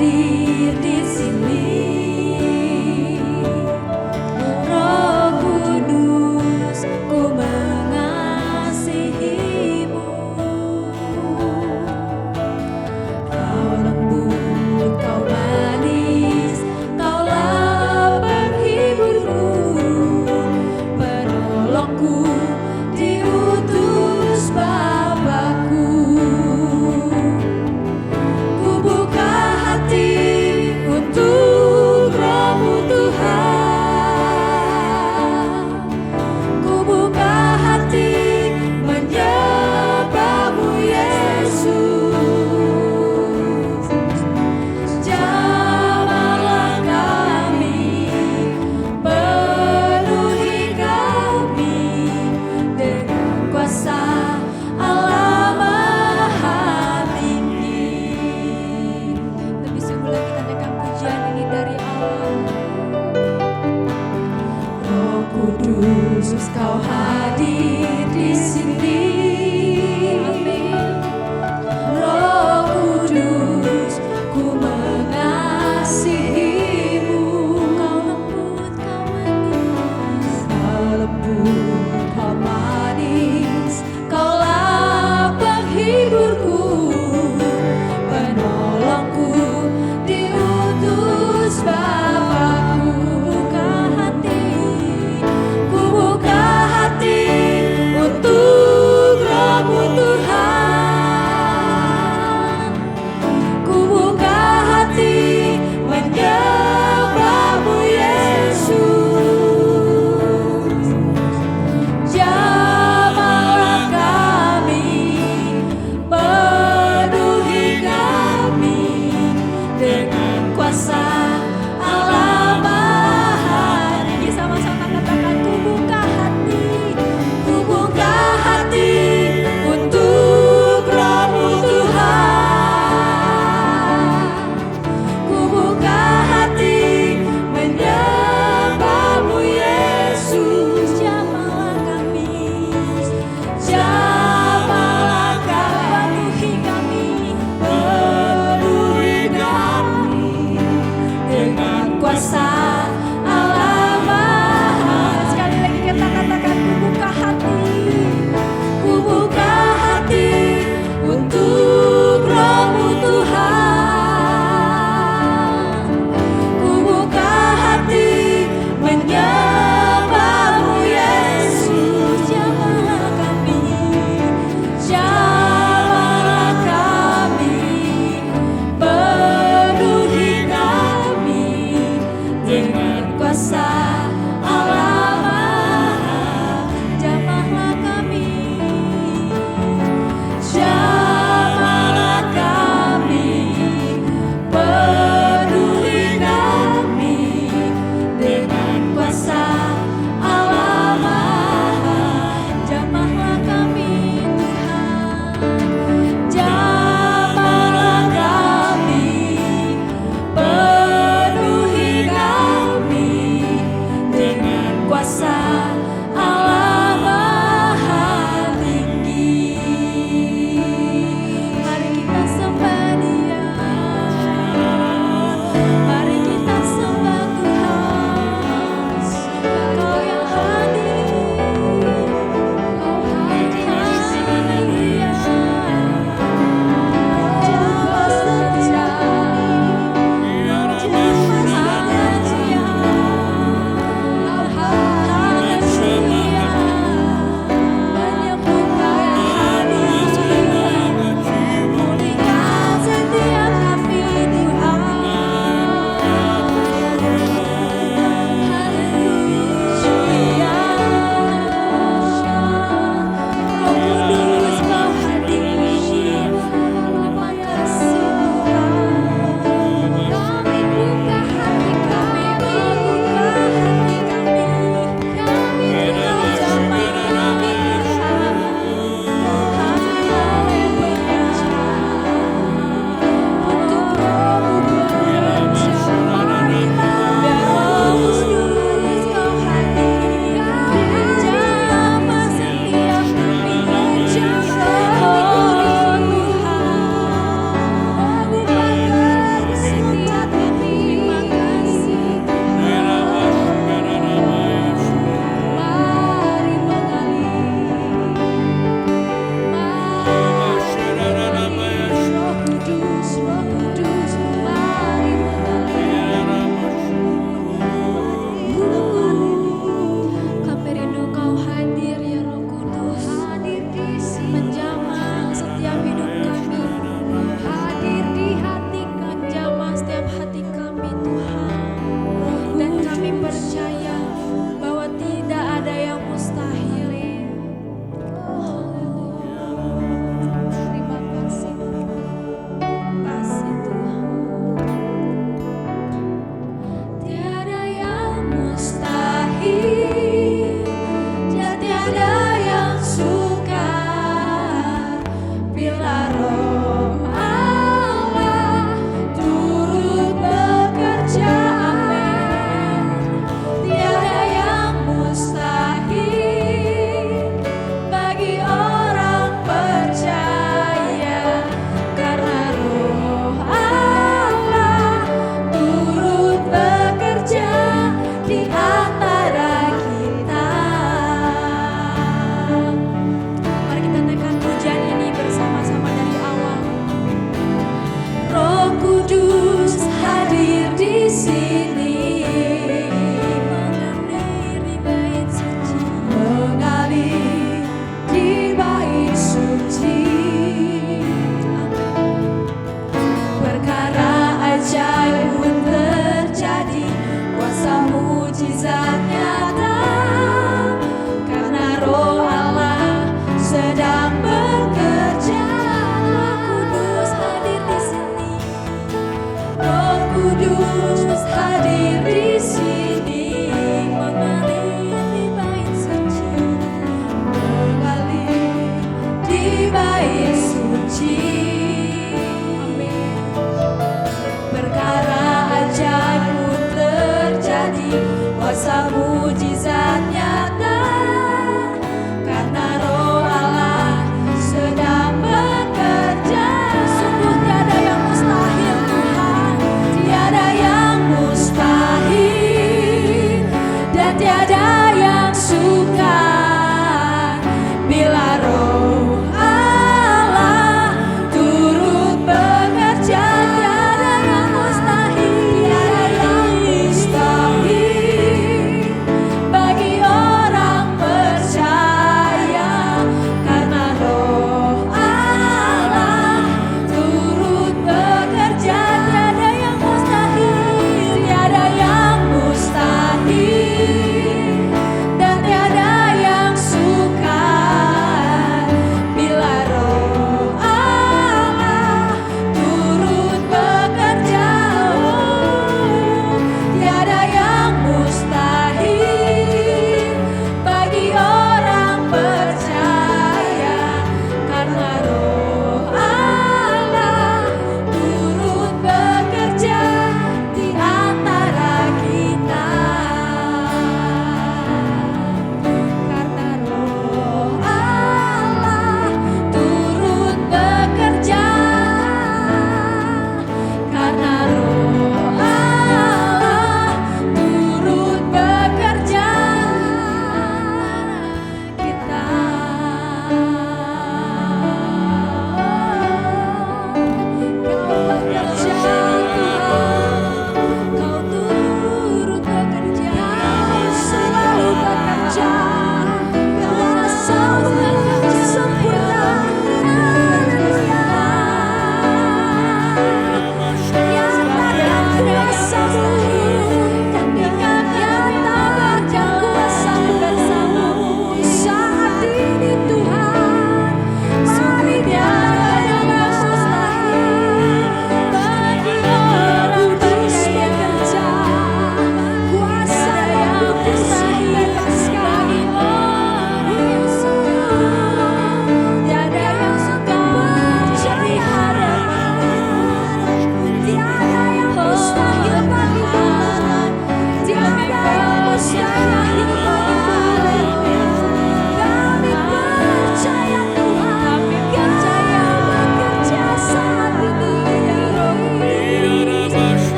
hadir di sini. Roh Kudus, ku mengasihimu. Kau lembut, kau manis, kaulah penghiburku, penolongku, diutus Bapakku. Ku buka hati untuk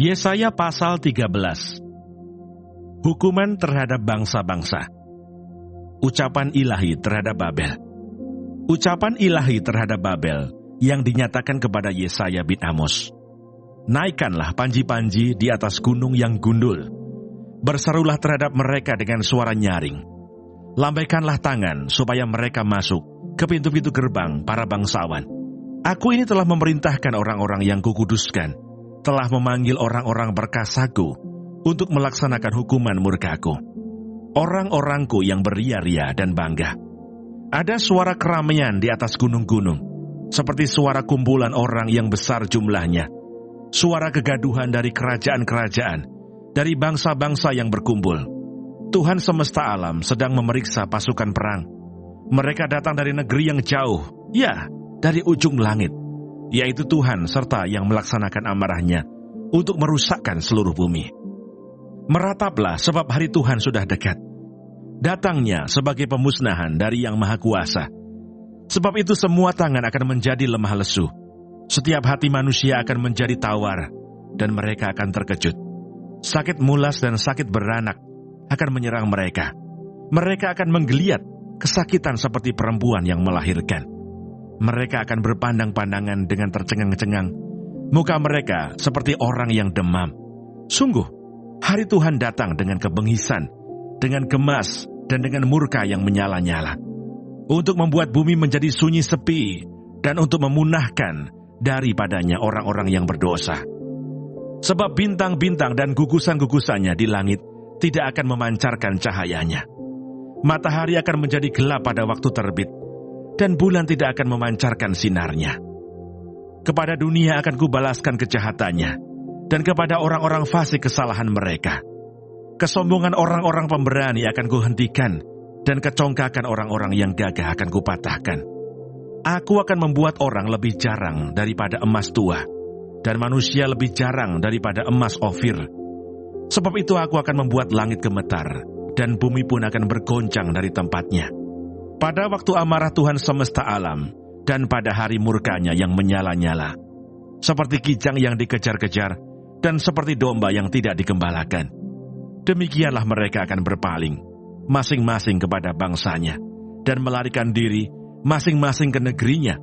Yesaya pasal 13. Hukuman terhadap bangsa-bangsa. Ucapan ilahi terhadap Babel. Ucapan ilahi terhadap Babel yang dinyatakan kepada Yesaya bin Amos. Naikkanlah panji-panji di atas gunung yang gundul. Berserulah terhadap mereka dengan suara nyaring. Lambaikanlah tangan supaya mereka masuk ke pintu-pintu gerbang para bangsawan. Aku ini telah memerintahkan orang-orang yang kukuduskan, telah memanggil orang-orang berkasaku untuk melaksanakan hukuman murkaku. Orang-orangku yang beria-ria dan bangga. Ada suara keramaian di atas gunung-gunung, seperti suara kumpulan orang yang besar jumlahnya. Suara kegaduhan dari kerajaan-kerajaan, dari bangsa-bangsa yang berkumpul. Tuhan semesta alam sedang memeriksa pasukan perang. Mereka datang dari negeri yang jauh, ya, dari ujung langit, yaitu Tuhan serta yang melaksanakan amarahnya untuk merusakkan seluruh bumi. Merataplah sebab hari Tuhan sudah dekat. Datangnya sebagai pemusnahan dari Yang Maha Kuasa. Sebab itu semua tangan akan menjadi lemah lesu. Setiap hati manusia akan menjadi tawar, dan mereka akan terkejut. Sakit mulas dan sakit beranak akan menyerang mereka. Mereka akan menggeliat, kesakitan seperti perempuan yang melahirkan. Mereka akan berpandang-pandangan dengan tercengang-cengang. Muka mereka seperti orang yang demam. Sungguh, hari Tuhan datang dengan kebengisan, dengan gemas, dan dengan murka yang menyala-nyala. Untuk membuat bumi menjadi sunyi sepi, dan untuk memunahkan daripadanya orang-orang yang berdosa. Sebab bintang-bintang dan gugusan-gugusannya di langit tidak akan memancarkan cahayanya. Matahari akan menjadi gelap pada waktu terbit, dan bulan tidak akan memancarkan sinarnya. Kepada dunia akan kubalaskan kejahatannya, dan kepada orang-orang fasik kesalahan mereka. Kesombongan orang-orang pemberani akan kuhentikan, dan kecongkakan orang-orang yang gagah akan kupatahkan. Aku akan membuat orang lebih jarang daripada emas tua, dan manusia lebih jarang daripada emas Ofir. Sebab itu aku akan membuat langit gemetar, dan bumi pun akan bergoncang dari tempatnya. Pada waktu amarah Tuhan semesta alam, dan pada hari murkanya yang menyala-nyala. Seperti kijang yang dikejar-kejar, dan seperti domba yang tidak digembalakan. Demikianlah mereka akan berpaling, masing-masing kepada bangsanya, dan melarikan diri masing-masing ke negerinya.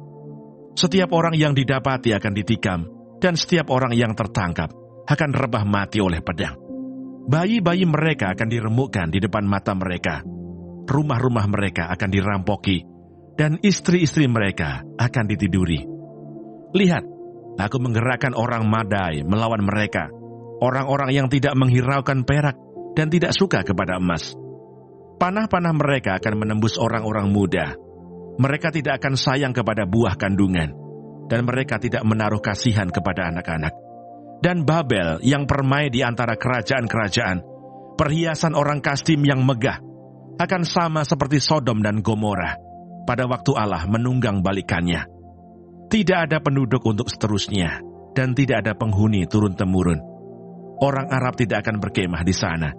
Setiap orang yang didapati akan ditikam, dan setiap orang yang tertangkap akan rebah mati oleh pedang. Bayi-bayi mereka akan diremukkan di depan mata mereka. Rumah-rumah mereka akan dirampoki, dan istri-istri mereka akan ditiduri. Lihat, aku menggerakkan orang Madai melawan mereka, orang-orang yang tidak menghiraukan perak dan tidak suka kepada emas. Panah-panah mereka akan menembus orang-orang muda. Mereka tidak akan sayang kepada buah kandungan, dan mereka tidak menaruh kasihan kepada anak-anak. Dan Babel yang permai di antara kerajaan-kerajaan, perhiasan orang Kastim yang megah, akan sama seperti Sodom dan Gomora pada waktu Allah menunggang balikannya. Tidak ada penduduk untuk seterusnya, dan tidak ada penghuni turun-temurun. Orang Arab tidak akan berkemah di sana,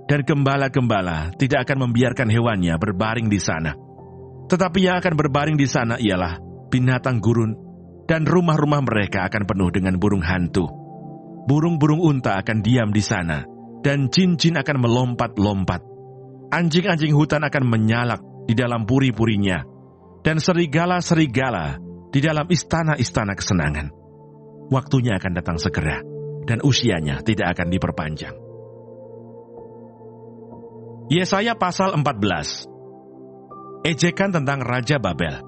dan gembala-gembala tidak akan membiarkan hewannya berbaring di sana. Tetapi yang akan berbaring di sana ialah binatang gurun, dan rumah-rumah mereka akan penuh dengan burung hantu. Burung-burung unta akan diam di sana, dan jin-jin akan melompat-lompat. Anjing-anjing hutan akan menyalak di dalam puri-purinya, dan serigala-serigala di dalam istana-istana kesenangan. Waktunya akan datang segera, dan usianya tidak akan diperpanjang. Yesaya pasal 14. Ejekan tentang Raja Babel.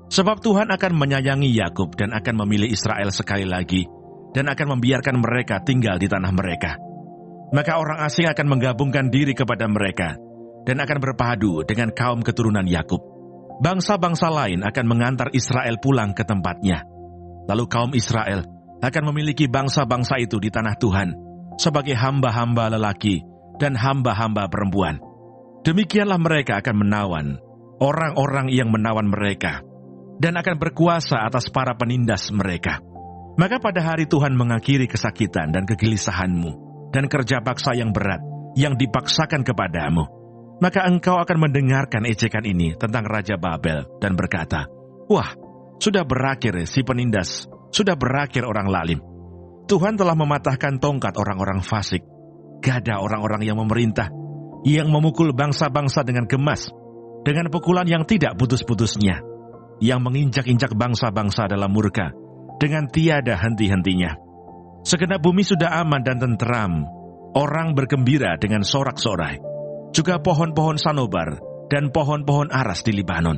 Sebab Tuhan akan menyayangi Yakub dan akan memilih Israel sekali lagi, dan akan membiarkan mereka tinggal di tanah mereka. Maka orang asing akan menggabungkan diri kepada mereka, dan akan berpadu dengan kaum keturunan Yakub. Bangsa-bangsa lain akan mengantar Israel pulang ke tempatnya. Lalu kaum Israel akan memiliki bangsa-bangsa itu di tanah Tuhan, sebagai hamba-hamba lelaki dan hamba-hamba perempuan. Demikianlah mereka akan menawan orang-orang yang menawan mereka, dan akan berkuasa atas para penindas mereka. Maka pada hari Tuhan mengakhiri kesakitan dan kegelisahanmu, dan kerja paksa yang berat yang dipaksakan kepadamu. Maka engkau akan mendengarkan ejekan ini tentang Raja Babel dan berkata, wah, sudah berakhir si penindas, sudah berakhir orang lalim. Tuhan telah mematahkan tongkat orang-orang fasik, gada orang-orang yang memerintah, yang memukul bangsa-bangsa dengan gemas, dengan pukulan yang tidak putus-putusnya, yang menginjak-injak bangsa-bangsa dalam murka, dengan tiada henti-hentinya. Segenap bumi sudah aman dan tenteram, orang bergembira dengan sorak-sorai, juga pohon-pohon sanobar dan pohon-pohon aras di Libanon.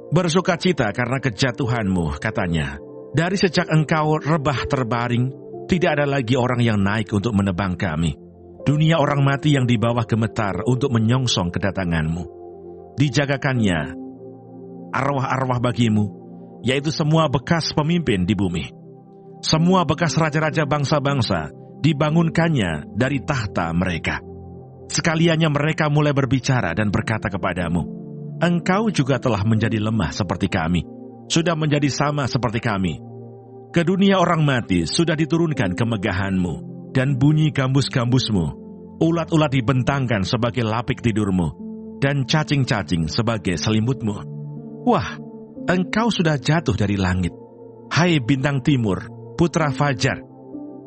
Bersukacita karena kejatuhanmu, katanya. Dari sejak engkau rebah terbaring, tidak ada lagi orang yang naik untuk menebang kami. Dunia orang mati yang di bawah gemetar untuk menyongsong kedatanganmu. Dijagakannya arwah-arwah bagimu, yaitu semua bekas pemimpin di bumi. Semua bekas raja-raja bangsa-bangsa dibangunkannya dari tahta mereka. Sekaliannya mereka mulai berbicara dan berkata kepadamu, engkau juga telah menjadi lemah seperti kami, sudah menjadi sama seperti kami. Ke dunia orang mati sudah diturunkan kemegahanmu, dan bunyi gambus-gambusmu, ulat-ulat dibentangkan sebagai lapik tidurmu, dan cacing-cacing sebagai selimutmu. Wah, engkau sudah jatuh dari langit. Hai bintang timur, putra fajar,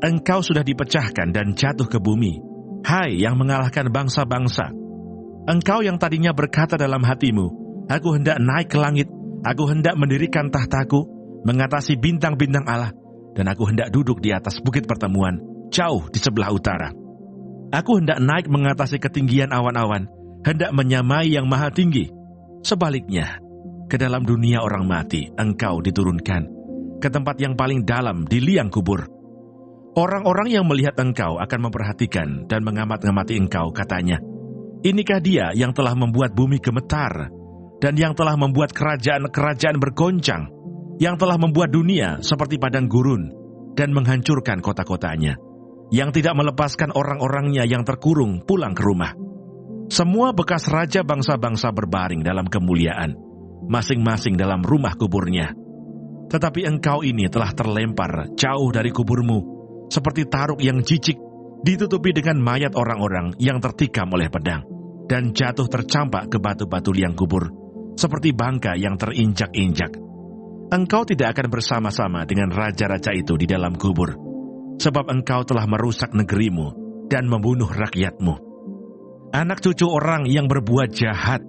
engkau sudah dipecahkan dan jatuh ke bumi. Hai yang mengalahkan bangsa-bangsa, engkau yang tadinya berkata dalam hatimu, aku hendak naik ke langit, aku hendak mendirikan tahtaku, mengatasi bintang-bintang Allah, dan aku hendak duduk di atas bukit pertemuan, jauh di sebelah utara. Aku hendak naik mengatasi ketinggian awan-awan, hendak menyamai yang maha tinggi. Sebaliknya, ke dalam dunia orang mati, engkau diturunkan, ke tempat yang paling dalam di liang kubur. Orang-orang yang melihat engkau akan memperhatikan dan mengamat-ngamati engkau, katanya, inikah dia yang telah membuat bumi gemetar, dan yang telah membuat kerajaan-kerajaan bergoncang, yang telah membuat dunia seperti padang gurun, dan menghancurkan kota-kotanya, yang tidak melepaskan orang-orangnya yang terkurung pulang ke rumah. Semua bekas raja bangsa-bangsa berbaring dalam kemuliaan, masing-masing dalam rumah kuburnya. Tetapi engkau ini telah terlempar jauh dari kuburmu, seperti taruk yang jijik, ditutupi dengan mayat orang-orang yang tertikam oleh pedang, dan jatuh tercampak ke batu-batu liang kubur, seperti bangka yang terinjak-injak. Engkau tidak akan bersama-sama dengan raja-raja itu di dalam kubur, sebab engkau telah merusak negerimu dan membunuh rakyatmu. Anak cucu orang yang berbuat jahat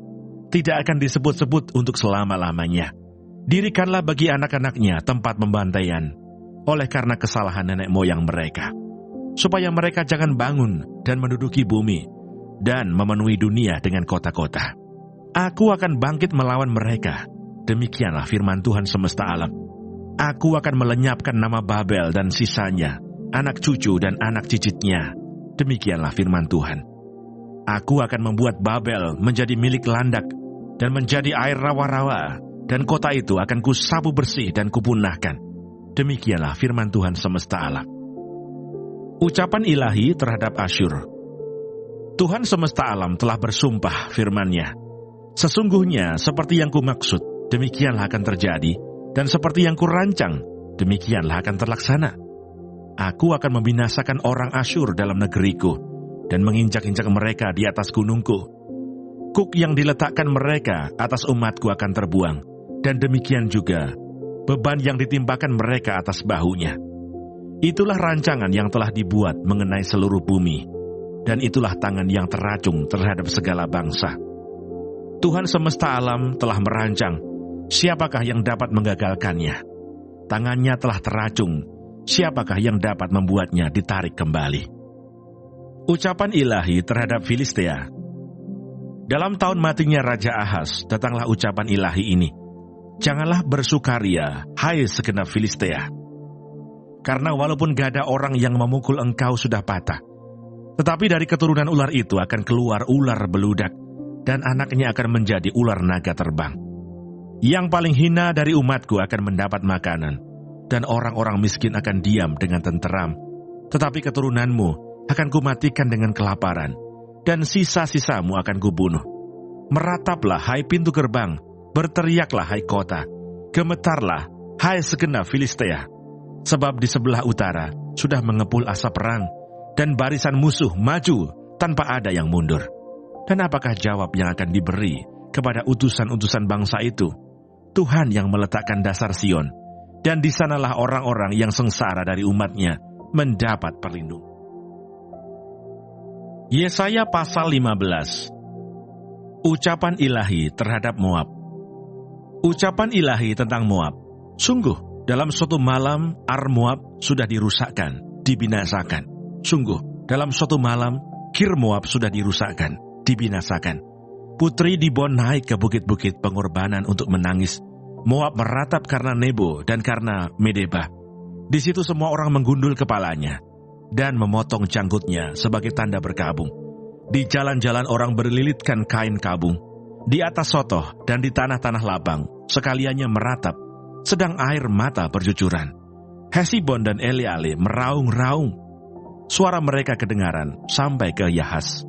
tidak akan disebut-sebut untuk selama-lamanya. Dirikanlah bagi anak-anaknya tempat pembantaian, oleh karena kesalahan nenek moyang mereka, supaya mereka jangan bangun dan menduduki bumi, dan memenuhi dunia dengan kota-kota. Aku akan bangkit melawan mereka. Demikianlah firman Tuhan semesta alam. Aku akan melenyapkan nama Babel dan sisanya, anak cucu dan anak cicitnya. Demikianlah firman Tuhan. Aku akan membuat Babel menjadi milik landak dan menjadi air rawa-rawa, dan kota itu akan kusapu bersih dan kupunahkan. Demikianlah firman Tuhan semesta alam. Ucapan ilahi terhadap Asyur. Tuhan semesta alam telah bersumpah firman-Nya. Sesungguhnya seperti yang kumaksud, demikianlah akan terjadi, dan seperti yang kurancang, demikianlah akan terlaksana. Aku akan membinasakan orang Asyur dalam negeriku, dan menginjak-injak mereka di atas gunungku. Kuk yang diletakkan mereka atas umatku akan terbuang, dan demikian juga beban yang ditimpakan mereka atas bahunya. Itulah rancangan yang telah dibuat mengenai seluruh bumi, dan itulah tangan yang teracung terhadap segala bangsa. Tuhan semesta alam telah merancang, siapakah yang dapat menggagalkannya? Tangannya telah teracung, siapakah yang dapat membuatnya ditarik kembali? Ucapan ilahi terhadap Filistea. Dalam tahun matinya Raja Ahaz, datanglah ucapan ilahi ini. Janganlah bersukaria, hai segenap Filistea. Karena walaupun gada orang yang memukul engkau sudah patah, tetapi dari keturunan ular itu akan keluar ular beludak, dan anaknya akan menjadi ular naga terbang. Yang paling hina dari umatku akan mendapat makanan, dan orang-orang miskin akan diam dengan tenteram. Tetapi keturunanmu akan kumatikan dengan kelaparan, dan sisa-sisamu akan kubunuh. Merataplah, hai pintu gerbang, berteriaklah, hai kota, gemetarlah, hai segenap Filistea, sebab di sebelah utara sudah mengepul asap perang, dan barisan musuh maju tanpa ada yang mundur. Dan apakah jawab yang akan diberi kepada utusan-utusan bangsa itu? Tuhan yang meletakkan dasar Sion, dan di sanalah orang-orang yang sengsara dari umatnya mendapat perlindungan. Yesaya pasal 15. Ucapan ilahi terhadap Moab. Ucapan ilahi tentang Moab. Sungguh, dalam suatu malam Ar Moab sudah dirusakkan, dibinasakan. Sungguh, dalam suatu malam Kir Moab sudah dirusakkan, dibinasakan. Putri Dibon naik ke bukit-bukit pengorbanan untuk menangis. Moab meratap karena Nebo dan karena Medeba. Di situ semua orang menggundul kepalanya dan memotong janggutnya sebagai tanda berkabung. Di jalan-jalan orang berlilitkan kain kabung. Di atas sotoh dan di tanah-tanah lapang, sekaliannya meratap, sedang air mata bercucuran. Hesibon dan Eleale meraung-raung. Suara mereka kedengaran sampai ke Yahas.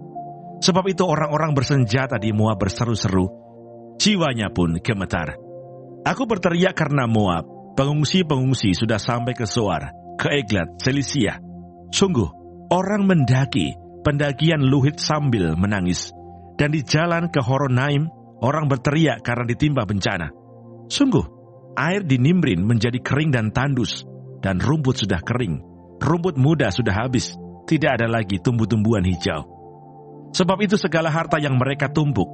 Sebab itu orang-orang bersenjata di Moab berseru-seru, jiwanya pun gemetar. Aku berteriak karena Moab, pengungsi-pengungsi sudah sampai ke Zoar, ke Eglat, Selisia. Sungguh, orang mendaki, pendakian Luhit sambil menangis. Dan di jalan ke Horonaim, orang berteriak karena ditimpa bencana. Sungguh, air di Nimrin menjadi kering dan tandus, dan rumput sudah kering. Rumput muda sudah habis, tidak ada lagi tumbuh-tumbuhan hijau. Sebab itu segala harta yang mereka tumpuk,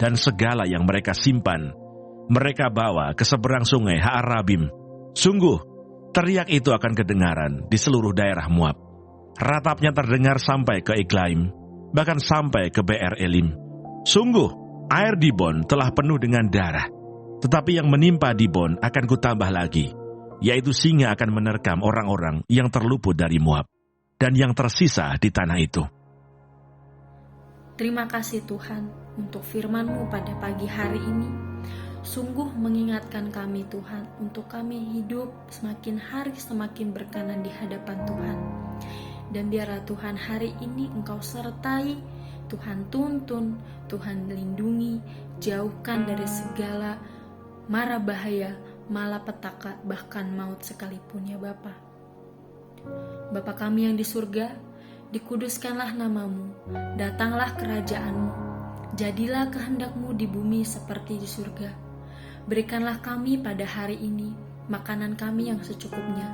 dan segala yang mereka simpan, mereka bawa ke seberang sungai Ha'arabim. Sungguh, teriak itu akan kedengaran di seluruh daerah Moab. Ratapnya terdengar sampai ke Eglaim, bahkan sampai ke Be'er Elim. Sungguh, air Dibon telah penuh dengan darah. Tetapi yang menimpa Dibon akan kutambah lagi, yaitu singa akan menerkam orang-orang yang terluput dari Moab, dan yang tersisa di tanah itu. Terima kasih Tuhan untuk firman-Mu pada pagi hari ini. Sungguh mengingatkan kami Tuhan untuk kami hidup semakin hari semakin berkenan di hadapan Tuhan. Dan biarlah Tuhan hari ini Engkau sertai, Tuhan tuntun, Tuhan lindungi, jauhkan dari segala mara bahaya, malapetaka, bahkan maut sekalipun ya Bapa. Bapa kami yang di surga, dikuduskanlah namamu, datanglah kerajaan-Mu, jadilah kehendak-Mu di bumi seperti di surga. Berikanlah kami pada hari ini makanan kami yang secukupnya,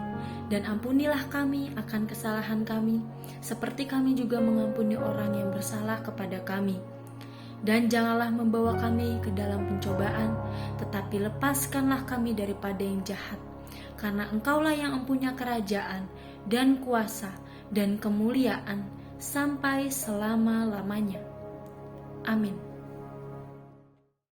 dan ampunilah kami akan kesalahan kami, seperti kami juga mengampuni orang yang bersalah kepada kami. Dan janganlah membawa kami ke dalam pencobaan, tetapi lepaskanlah kami daripada yang jahat. Karena Engkaulah yang mempunyai kerajaan, dan kuasa, dan kemuliaan sampai selama-lamanya. Amin.